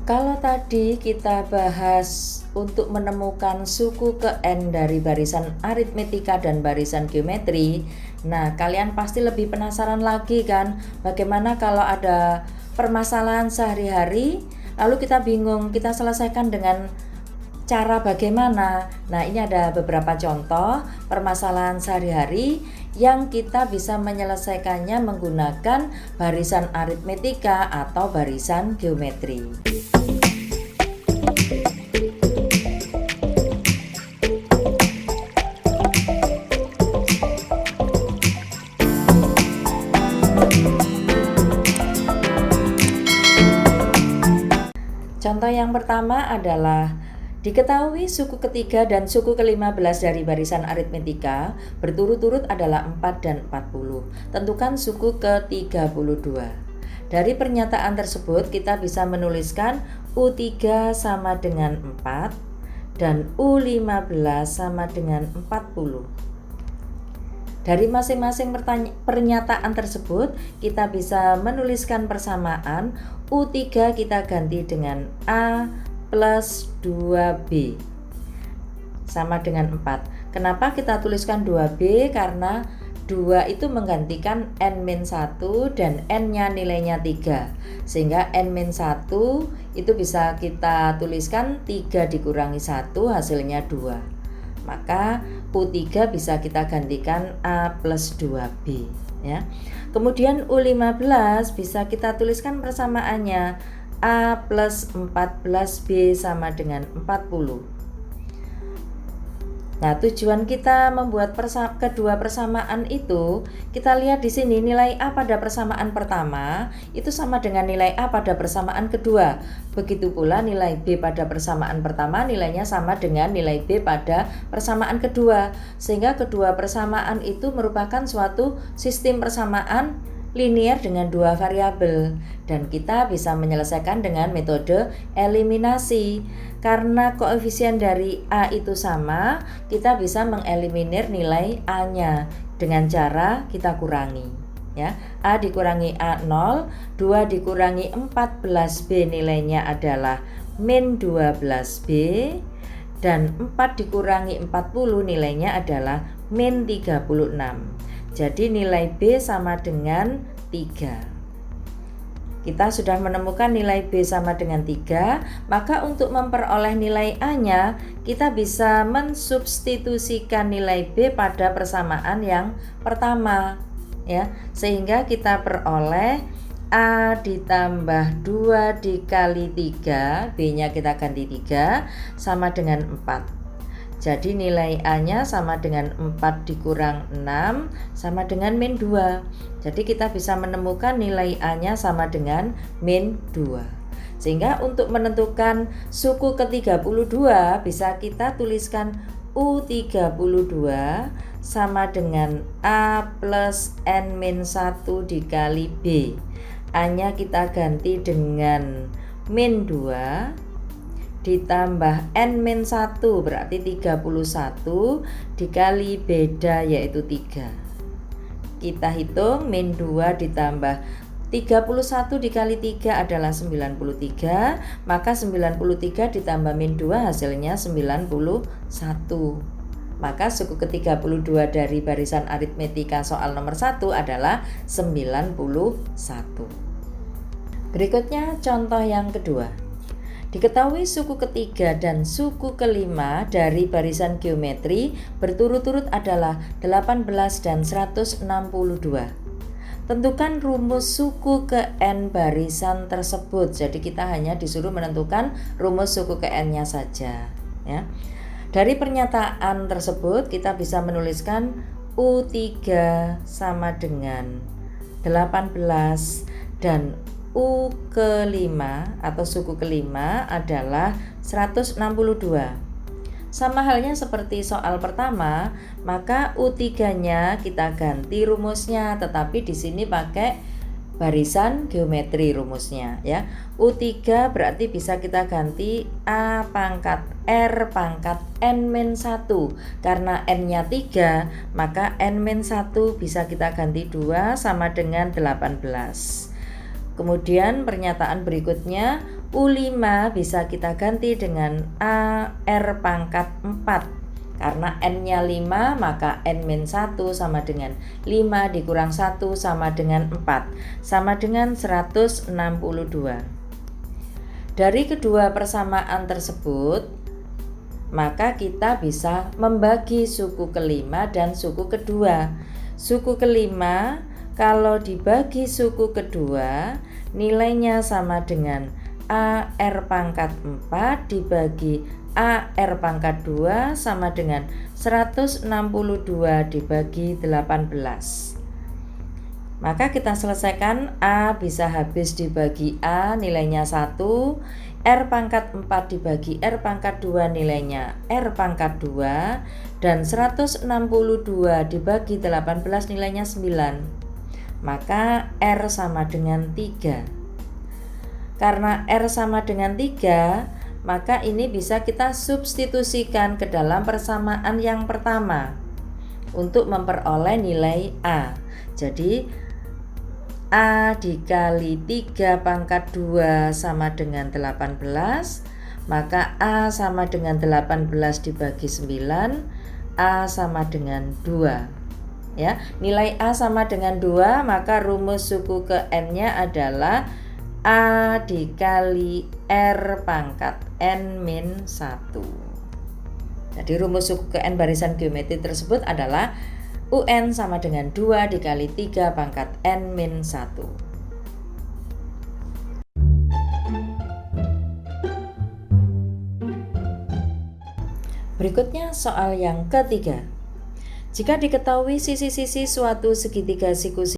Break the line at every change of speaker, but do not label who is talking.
Kalau tadi kita bahas untuk menemukan suku ke N dari barisan aritmetika dan barisan geometri, nah kalian pasti lebih penasaran lagi kan, bagaimana kalau ada permasalahan sehari-hari lalu kita bingung, kita selesaikan dengan cara bagaimana. Nah, ini ada beberapa contoh permasalahan sehari-hari yang kita bisa menyelesaikannya menggunakan barisan aritmetika atau barisan geometri. Contoh yang pertama adalah diketahui suku ketiga dan suku ke-15 dari barisan aritmetika berturut-turut adalah 4 dan 40. Tentukan suku ke-32. Dari pernyataan tersebut kita bisa menuliskan U3 sama dengan 4 dan U15 sama dengan 40. Dari masing-masing pernyataan tersebut kita bisa menuliskan persamaan. U3 kita ganti dengan A plus 2B sama dengan 4. Kenapa kita tuliskan 2B? Karena 2 itu menggantikan N-1 dan N-nya nilainya 3, sehingga N-1 itu bisa kita tuliskan 3 dikurangi 1 hasilnya 2. Maka U3 bisa kita gantikan A plus 2B ya. Kemudian U15 bisa kita tuliskan persamaannya A plus 14B sama dengan 40. Nah, tujuan kita membuat kedua persamaan itu, kita lihat di sini nilai A pada persamaan pertama itu sama dengan nilai A pada persamaan kedua. Begitu pula nilai B pada persamaan pertama nilainya sama dengan nilai B pada persamaan kedua. Sehingga kedua persamaan itu merupakan suatu sistem persamaan linear dengan dua variabel, dan kita bisa menyelesaikan dengan metode eliminasi. Karena koefisien dari A itu sama, kita bisa mengeliminir nilai A-nya dengan cara kita kurangi ya. A dikurangi A0, 2 dikurangi 14B nilainya adalah min 12B, dan 4 dikurangi 40 nilainya adalah min 36. Jadi nilai B sama dengan 3. Kita sudah menemukan nilai B sama dengan 3, maka untuk memperoleh nilai A-nya, kita bisa mensubstitusikan nilai B pada persamaan yang pertama ya. Sehingga kita peroleh A ditambah 2 dikali 3, B-nya kita ganti 3 sama dengan 4. Jadi nilai A-nya sama dengan 4 dikurang 6 sama dengan min 2. Jadi kita bisa menemukan nilai A-nya sama dengan min 2. Sehingga untuk menentukan suku ke-32 bisa kita tuliskan U32 sama dengan A plus N-1 dikali B. A-nya kita ganti dengan min 2 ditambah N-1 berarti 31 dikali beda yaitu 3. Kita hitung min 2 ditambah 31 dikali 3 adalah 93, maka 93 ditambah min 2 hasilnya 91. Maka suku ke-32 dari barisan aritmetika soal nomor 1 adalah 91. Berikutnya contoh yang kedua. Diketahui suku ketiga dan suku kelima dari barisan geometri berturut-turut adalah 18 dan 162. Tentukan rumus suku ke N barisan tersebut. Jadi kita hanya disuruh menentukan rumus suku ke N-nya saja ya. Dari pernyataan tersebut kita bisa menuliskan U3 sama dengan 18 dan U kelima atau suku kelima adalah 162. Sama halnya seperti soal pertama, maka U3-nya kita ganti rumusnya, tetapi di sini pakai barisan geometri rumusnya ya. U3 berarti bisa kita ganti A pangkat R pangkat N-1. Karena N-nya 3, maka N-1 bisa kita ganti 2 sama dengan 18. Kemudian pernyataan berikutnya U5 bisa kita ganti dengan A R pangkat 4. Karena N-nya 5, maka N-1 sama dengan 5 dikurang 1 sama dengan 4. Sama dengan 162. Dari kedua persamaan tersebut, maka kita bisa membagi suku kelima dan suku kedua. Suku kelima kalau dibagi suku kedua, nilainya sama dengan A R pangkat 4 dibagi A R pangkat 2 sama dengan 162 dibagi 18. Maka kita selesaikan, A bisa habis dibagi A nilainya 1, R pangkat 4 dibagi R pangkat 2 nilainya R pangkat 2, dan 162 dibagi 18 nilainya 9. Maka R sama dengan 3. Karena R sama dengan 3, maka ini bisa kita substitusikan ke dalam persamaan yang pertama untuk memperoleh nilai A. Jadi A dikali 3 pangkat 2 sama dengan 18, maka A sama dengan 18 dibagi 9, A sama dengan 2. Ya, nilai A sama dengan 2, maka rumus suku ke N-nya adalah A dikali R pangkat N-1. Jadi rumus suku ke N barisan geometri tersebut adalah UN sama dengan 2 dikali 3 pangkat N-1. Berikutnya soal yang ketiga. Jika diketahui sisi-sisi suatu segitiga siku